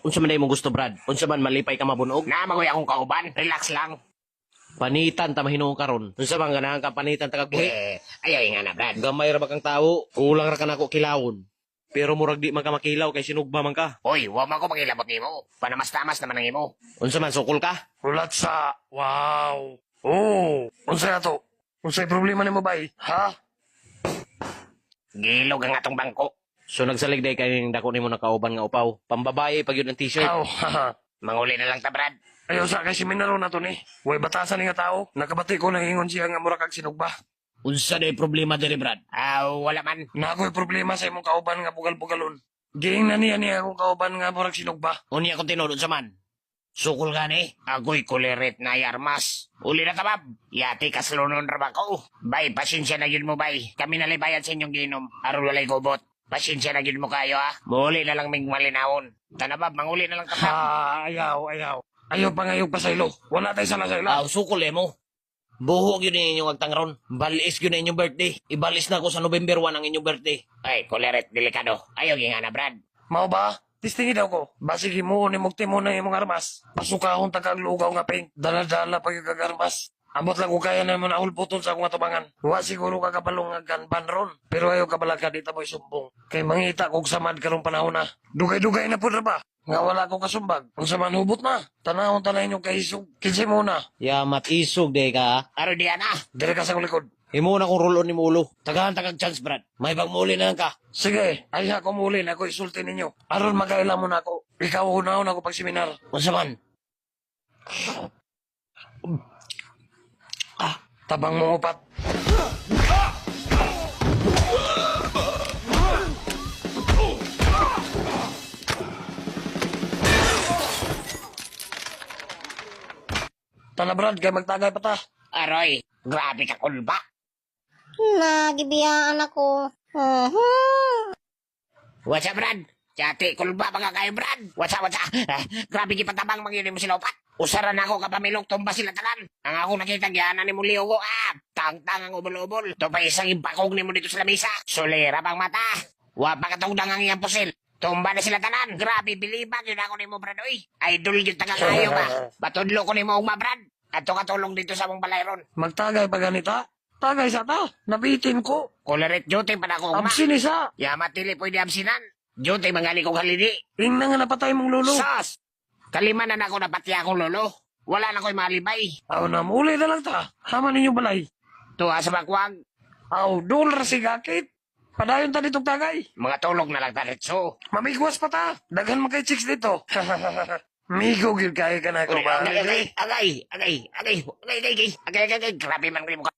Unsa man imong gusto, Brad? Unsa man malipay ka mabunog? Namagoy akong kauban. Relax lang. Panitan ta mahinuon karon. Unsa man ganahan ka panitan ta kag buhi? Ayaw nga na, Brad. Gamay ra ba kang tawo? Kulang ra ka nako kilawon. Pero murag di man ka makilaw kay sinugba man ka. Uy, huwag man ko magilabot nimo. Panamas-tamas naman ang imo. Unsa man sukol ka? Ulat sa... Wow. Oh, unsay ato? Unsay problema nimo bay? Ha? Gilog ang atong bangko. So nagsalig day kay ning dako nimo nakauban nga upaw. Pambabae pag yun ang t-shirt. Aw, haha. Manguli na lang ta, Brad. Ayaw sa kay seminaro na to ni. Way batasan ni nga tao. Nakabati ko nang ingon siya nga mura kag sinugba. Unsa day problema diri, Brad? Wala man. Nakoy problema sa imong kauban nga bugal-bugalon. Giing na niya akong kauban nga murag sinugba. Unya ko tinod unsa man? Sukol gani? Agoy kulirit na yarmas. Uli na tabab. Yati kaslunon ra ba ko? Bay, pasensya na yun mo, bay. Kami nalibayan sa inyong ginom. Aron walay gubot. Pasensya na yun mo kayo, ha? Muli na lang ming malinawon. Tanabab, manguli na lang tabab. Ha, ayaw. Ayaw pa ngayong pasaylo. Wala tayo sa lasayla. Sukol mo. Buhok yun inyong agtangron. Balis yun inyong birthday. Ibalis na ko sa November 1 ang inyong birthday. Ay, kulirit, delikado. Ayaw nga na, Brad. Mao ba? Tistingi daw ko. Basig himuon ni mugti mo na imong armas. Pasukahon tagag lugaw nga paint. Dala-dala pag yung armas. Amot lang ko kaya naman ahulputon sa akong atubangan. Wa siguro ka kabalong nga ganban ron. Pero ayaw kabalag ka dito mo'y sumbong. Kay mangita kong samad karong panahon na. Dugay-dugay na po na ba? Nga wala ko kasumbag. Kung sa man hubot na. Tanahon tanay nyo kahisog. Kinsay mo na. Yamat isog day ka. Aro diyan na. Dire ka sa akong likod. Imo na kong rolon ni Mulo. Tagahan tagag chance, Brad. May pagmuli na lang ka. Sige, ay ako muli na ako isulti ninyo. Aron magkaila mo na ako. Ikaw una-una ako pag seminar. Unsa man? Tabang mo upat. Tana Brad, kay magtagay pa ta. Aroy, grabe ka kulba. Nagibiyaan ako. What's up, Brad? Yati, kulba mga kayo, Brad. What's up? Grabe kipatabang mangyari mo sila upat. Usara na ako kapamilok, tumba sila tanan. Ang ako nakita, gyanan ni mo liugo, tang-tang ang ubol-ubol. Ito pa isang impakog ni mo dito sa lamisa. Solera pang mata. Wapa katong dangang iyang pusil. Tumba na sila tanan. Grabe, bilibag yun ako ni mo, Brad. Uy, idol yun taga kayo ba? Batudlo ko ni mo, Brad. Ato katulong dito sa mong balayron. Magtagay pa ganita? Tagay sa ta. Nabitin ko. Kulirit duty pa na ko, ma. Absin isa. Yamat tili pwede absinan. Duty mangali kong halini. Ing na nga napatay mong lolo. Sos! Kalima na ako napati akong lolo. Wala na ko'y malibay. Aw na, muli na lang ta. Haman ninyo balay. Tuwa sa bakwag. Aw, dolar si gakit. Padayon ta ditong tagay. Mga tulog na lang taritso. Mamigwas pa ta. Daghan mo kay chicks dito. Migo gil kaya ka na ko ba? Agay. Grabe man rin mo ka.